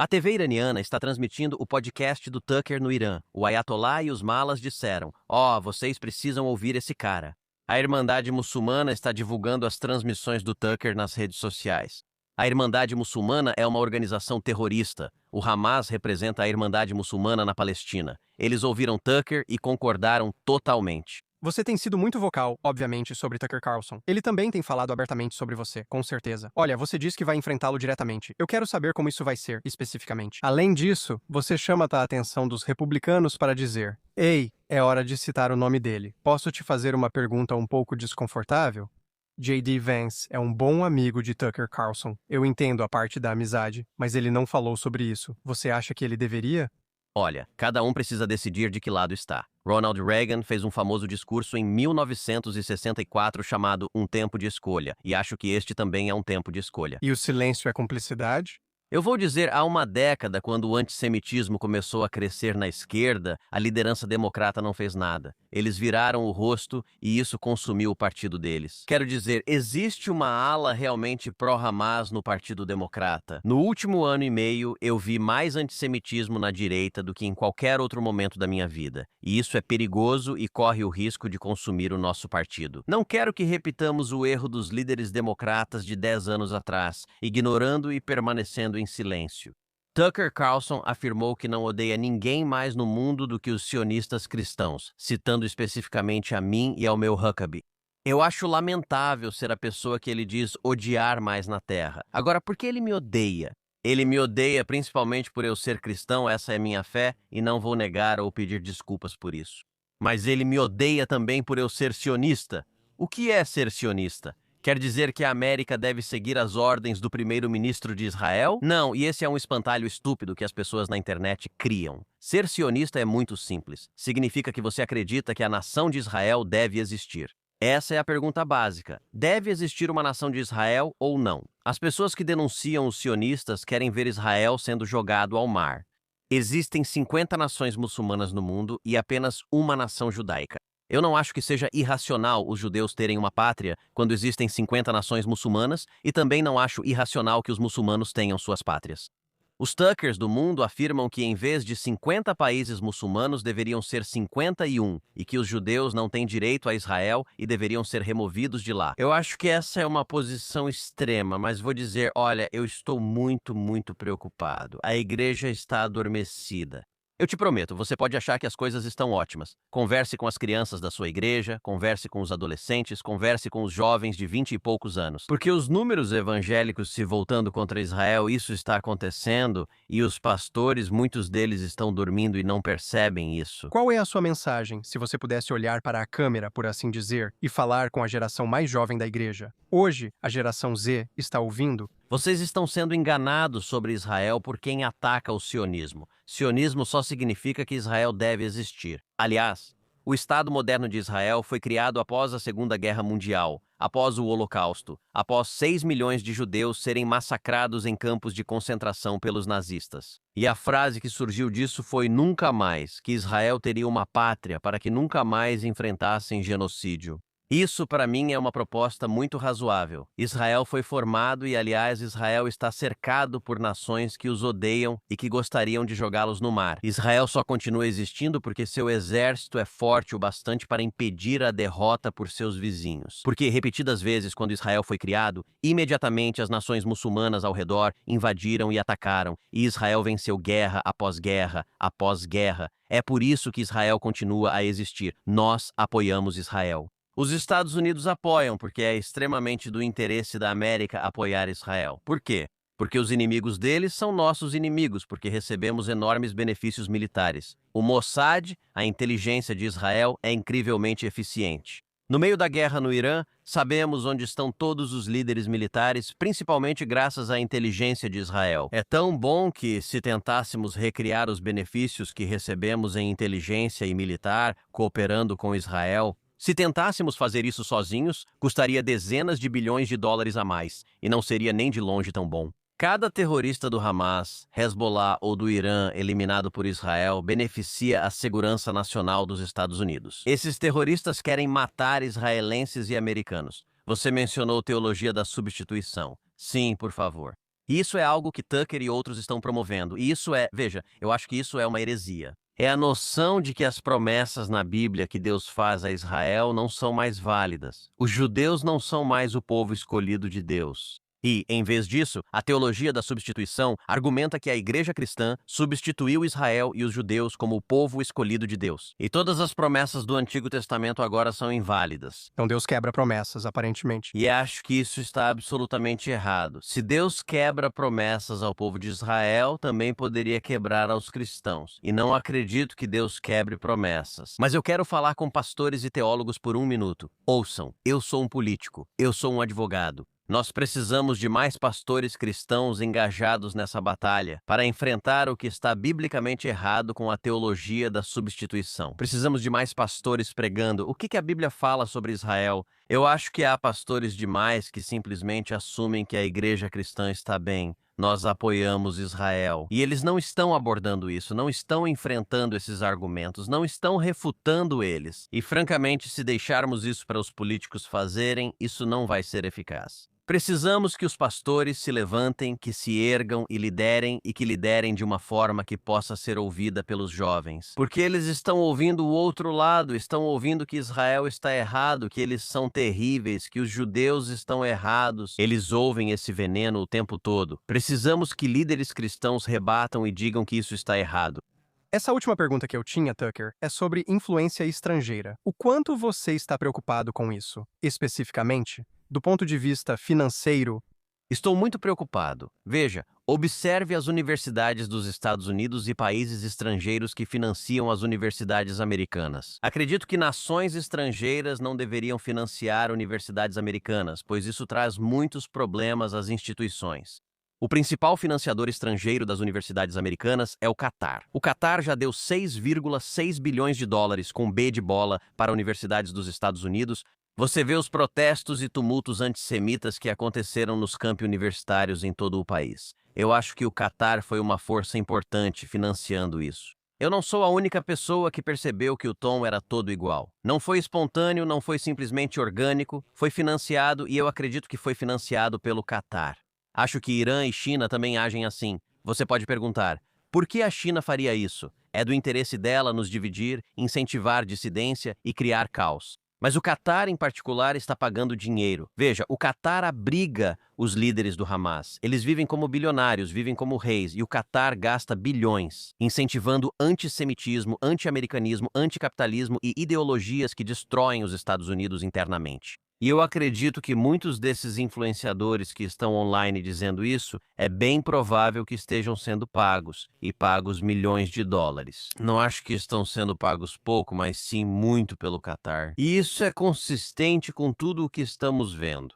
A TV iraniana está transmitindo o podcast do Tucker no Irã. O Ayatollah e os malas disseram: vocês precisam ouvir esse cara. A Irmandade Muçulmana está divulgando as transmissões do Tucker nas redes sociais. A Irmandade Muçulmana é uma organização terrorista. O Hamas representa a Irmandade Muçulmana na Palestina. Eles ouviram Tucker e concordaram totalmente. Você tem sido muito vocal, obviamente, sobre Tucker Carlson. Ele também tem falado abertamente sobre você, com certeza. Olha, você diz que vai enfrentá-lo diretamente. Eu quero saber como isso vai ser, especificamente. Além disso, você chama a atenção dos republicanos para dizer: Ei, é hora de citar o nome dele. Posso te fazer uma pergunta um pouco desconfortável? J.D. Vance é um bom amigo de Tucker Carlson. Eu entendo a parte da amizade, mas ele não falou sobre isso. Você acha que ele deveria? Olha, cada um precisa decidir de que lado está. Ronald Reagan fez um famoso discurso em 1964 chamado Um Tempo de Escolha, e acho que este também é um tempo de escolha. E o silêncio é cumplicidade? Eu vou dizer, há uma década, quando o antissemitismo começou a crescer na esquerda, a liderança democrata não fez nada. Eles viraram o rosto e isso consumiu o partido deles. Quero dizer, existe uma ala realmente pró-Hamas no Partido Democrata. No último ano e meio, eu vi mais antissemitismo na direita do que em qualquer outro momento da minha vida. E isso é perigoso e corre o risco de consumir o nosso partido. Não quero que repitamos o erro dos líderes democratas de 10 anos atrás, ignorando e permanecendo em silêncio. Tucker Carlson afirmou que não odeia ninguém mais no mundo do que os sionistas cristãos, citando especificamente a mim e ao meu Huckabee. Eu acho lamentável ser a pessoa que ele diz odiar mais na Terra. Agora, por que ele me odeia? Ele me odeia principalmente por eu ser cristão, essa é minha fé, e não vou negar ou pedir desculpas por isso. Mas ele me odeia também por eu ser sionista. O que é ser sionista? Quer dizer que a América deve seguir as ordens do primeiro-ministro de Israel? Não, e esse é um espantalho estúpido que as pessoas na internet criam. Ser sionista é muito simples. Significa que você acredita que a nação de Israel deve existir. Essa é a pergunta básica. Deve existir uma nação de Israel ou não? As pessoas que denunciam os sionistas querem ver Israel sendo jogado ao mar. Existem 50 nações muçulmanas no mundo e apenas uma nação judaica. Eu não acho que seja irracional os judeus terem uma pátria quando existem 50 nações muçulmanas e também não acho irracional que os muçulmanos tenham suas pátrias. Os Tuckers do mundo afirmam que em vez de 50 países muçulmanos deveriam ser 51 e que os judeus não têm direito a Israel e deveriam ser removidos de lá. Eu acho que essa é uma posição extrema, mas vou dizer, olha, eu estou muito preocupado. A igreja está adormecida. Eu te prometo, você pode achar que as coisas estão ótimas. Converse com as crianças da sua igreja, converse com os adolescentes, converse com os jovens de 20 e poucos anos. Porque os números evangélicos se voltando contra Israel, isso está acontecendo, e os pastores, muitos deles estão dormindo e não percebem isso. Qual é a sua mensagem, se você pudesse olhar para a câmera, por assim dizer, e falar com a geração mais jovem da igreja? Hoje, a geração Z está ouvindo? Vocês estão sendo enganados sobre Israel por quem ataca o sionismo. Sionismo só significa que Israel deve existir. Aliás, o Estado moderno de Israel foi criado após a Segunda Guerra Mundial, após o Holocausto, após 6 milhões de judeus serem massacrados em campos de concentração pelos nazistas. E a frase que surgiu disso foi nunca mais, que Israel teria uma pátria para que nunca mais enfrentassem genocídio. Isso, para mim, é uma proposta muito razoável. Israel foi formado e, aliás, Israel está cercado por nações que os odeiam e que gostariam de jogá-los no mar. Israel só continua existindo porque seu exército é forte o bastante para impedir a derrota por seus vizinhos. Porque, repetidas vezes, quando Israel foi criado, imediatamente as nações muçulmanas ao redor invadiram e atacaram, e Israel venceu guerra após guerra após guerra. É por isso que Israel continua a existir. Nós apoiamos Israel. Os Estados Unidos apoiam porque é extremamente do interesse da América apoiar Israel. Por quê? Porque os inimigos deles são nossos inimigos, porque recebemos enormes benefícios militares. O Mossad, a inteligência de Israel, é incrivelmente eficiente. No meio da guerra no Irã, sabemos onde estão todos os líderes militares, principalmente graças à inteligência de Israel. É tão bom que, se tentássemos recriar os benefícios que recebemos em inteligência e militar, cooperando com Israel, se tentássemos fazer isso sozinhos, custaria dezenas de bilhões de dólares a mais, e não seria nem de longe tão bom. Cada terrorista do Hamas, Hezbollah ou do Irã eliminado por Israel beneficia a segurança nacional dos Estados Unidos. Esses terroristas querem matar israelenses e americanos. Você mencionou teologia da substituição. Sim, por favor. E isso é algo que Tucker e outros estão promovendo. E veja, eu acho que isso é uma heresia. É a noção de que as promessas na Bíblia que Deus faz a Israel não são mais válidas. Os judeus não são mais o povo escolhido de Deus. E, em vez disso, a teologia da substituição argumenta que a igreja cristã substituiu Israel e os judeus como o povo escolhido de Deus. E todas as promessas do Antigo Testamento agora são inválidas. Então Deus quebra promessas, aparentemente. E acho que isso está absolutamente errado. Se Deus quebra promessas ao povo de Israel, também poderia quebrar aos cristãos. E não acredito que Deus quebre promessas. Mas eu quero falar com pastores e teólogos por um minuto. Ouçam, eu sou um político, eu sou um advogado. Nós precisamos de mais pastores cristãos engajados nessa batalha para enfrentar o que está biblicamente errado com a teologia da substituição. Precisamos de mais pastores pregando o que a Bíblia fala sobre Israel. Eu acho que há pastores demais que simplesmente assumem que a igreja cristã está bem. Nós apoiamos Israel. E eles não estão abordando isso, não estão enfrentando esses argumentos, não estão refutando eles. E, francamente, se deixarmos isso para os políticos fazerem, isso não vai ser eficaz. Precisamos que os pastores se levantem, que se ergam e que liderem de uma forma que possa ser ouvida pelos jovens. Porque eles estão ouvindo o outro lado, estão ouvindo que Israel está errado, que eles são terríveis, que os judeus estão errados. Eles ouvem esse veneno o tempo todo. Precisamos que líderes cristãos rebatam e digam que isso está errado. Essa última pergunta que eu tinha, Tucker, é sobre influência estrangeira. O quanto você está preocupado com isso, especificamente? Do ponto de vista financeiro? Estou muito preocupado. Veja, observe as universidades dos Estados Unidos e países estrangeiros que financiam as universidades americanas. Acredito que nações estrangeiras não deveriam financiar universidades americanas, pois isso traz muitos problemas às instituições. O principal financiador estrangeiro das universidades americanas é o Catar. O Catar já deu 6,6 bilhões de dólares com B de bola para universidades dos Estados Unidos. Você vê os protestos e tumultos antissemitas que aconteceram nos campi universitários em todo o país. Eu acho que o Catar foi uma força importante financiando isso. Eu não sou a única pessoa que percebeu que o tom era todo igual. Não foi espontâneo, não foi simplesmente orgânico, foi financiado e eu acredito que foi financiado pelo Catar. Acho que Irã e China também agem assim. Você pode perguntar, por que a China faria isso? É do interesse dela nos dividir, incentivar dissidência e criar caos. Mas o Catar, em particular, está pagando dinheiro. Veja, o Catar abriga os líderes do Hamas. Eles vivem como bilionários, vivem como reis, e o Catar gasta bilhões incentivando antissemitismo, anti-americanismo, anticapitalismo e ideologias que destroem os Estados Unidos internamente. E eu acredito que muitos desses influenciadores que estão online dizendo isso, é bem provável que estejam sendo pagos, e pagos milhões de dólares. Não acho que estão sendo pagos pouco, mas sim muito pelo Catar. E isso é consistente com tudo o que estamos vendo.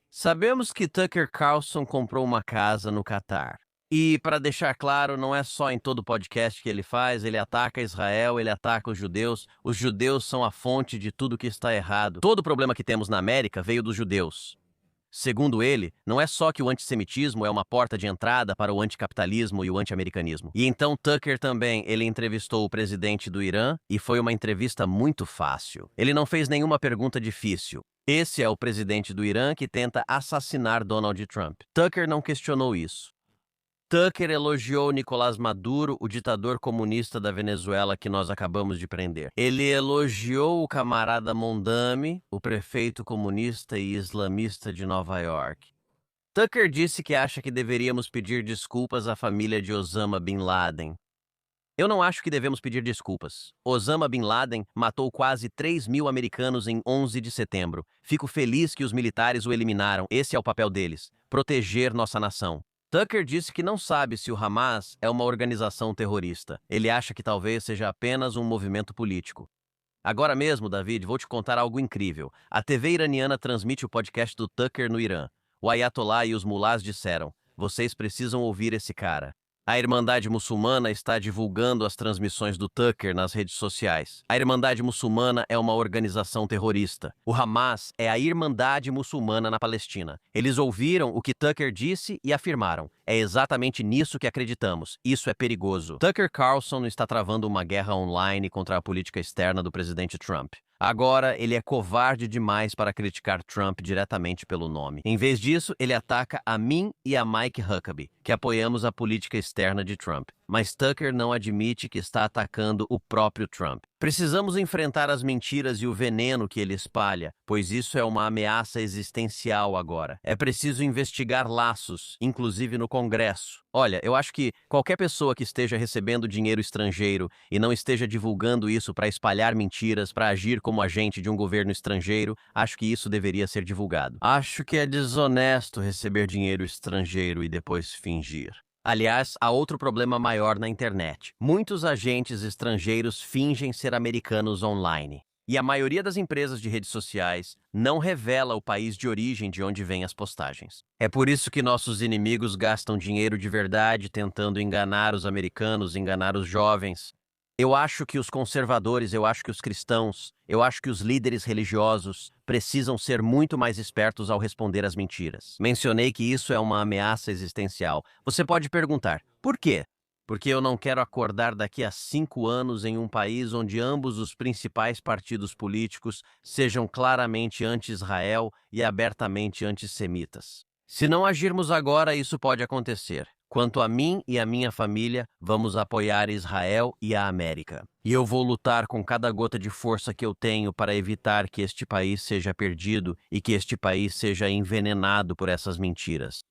Sabemos que Tucker Carlson comprou uma casa no Catar. E, para deixar claro, não é só em todo podcast que ele faz, ele ataca Israel, ele ataca os judeus. Os judeus são a fonte de tudo que está errado. Todo o problema que temos na América veio dos judeus. Segundo ele, não é só que o antissemitismo é uma porta de entrada para o anticapitalismo e o anti-americanismo. E então Tucker também, ele entrevistou o presidente do Irã e foi uma entrevista muito fácil. Ele não fez nenhuma pergunta difícil. Esse é o presidente do Irã que tenta assassinar Donald Trump. Tucker não questionou isso. Tucker elogiou Nicolás Maduro, o ditador comunista da Venezuela que nós acabamos de prender. Ele elogiou o camarada Mondami, o prefeito comunista e islamista de Nova York. Tucker disse que acha que deveríamos pedir desculpas à família de Osama Bin Laden. Eu não acho que devemos pedir desculpas. Osama Bin Laden matou quase 3.000 americanos em 11 de setembro. Fico feliz que os militares o eliminaram. Esse é o papel deles, proteger nossa nação. Tucker disse que não sabe se o Hamas é uma organização terrorista. Ele acha que talvez seja apenas um movimento político. Agora mesmo, David, vou te contar algo incrível. A TV iraniana transmite o podcast do Tucker no Irã. O Ayatollah e os mulás disseram, vocês precisam ouvir esse cara. A Irmandade Muçulmana está divulgando as transmissões do Tucker nas redes sociais. A Irmandade Muçulmana é uma organização terrorista. O Hamas é a Irmandade Muçulmana na Palestina. Eles ouviram o que Tucker disse e afirmaram. É exatamente nisso que acreditamos. Isso é perigoso. Tucker Carlson está travando uma guerra online contra a política externa do presidente Trump. Agora, ele é covarde demais para criticar Trump diretamente pelo nome. Em vez disso, ele ataca a mim e a Mike Huckabee, que apoiamos a política externa de Trump. Mas Tucker não admite que está atacando o próprio Trump. Precisamos enfrentar as mentiras e o veneno que ele espalha, pois isso é uma ameaça existencial agora. É preciso investigar laços, inclusive no Congresso. Olha, eu acho que qualquer pessoa que esteja recebendo dinheiro estrangeiro e não esteja divulgando isso para espalhar mentiras, para agir como agente de um governo estrangeiro, acho que isso deveria ser divulgado. Acho que é desonesto receber dinheiro estrangeiro e depois fingir. Aliás, há outro problema maior na internet. Muitos agentes estrangeiros fingem ser americanos online. E a maioria das empresas de redes sociais não revela o país de origem de onde vêm as postagens. É por isso que nossos inimigos gastam dinheiro de verdade tentando enganar os americanos, enganar os jovens. Eu acho que os conservadores, eu acho que os cristãos, eu acho que os líderes religiosos precisam ser muito mais espertos ao responder às mentiras. Mencionei que isso é uma ameaça existencial. Você pode perguntar, por quê? Porque eu não quero acordar daqui a 5 anos em um país onde ambos os principais partidos políticos sejam claramente anti-Israel e abertamente antissemitas. Se não agirmos agora, isso pode acontecer. Quanto a mim e a minha família, vamos apoiar Israel e a América. E eu vou lutar com cada gota de força que eu tenho para evitar que este país seja perdido e que este país seja envenenado por essas mentiras.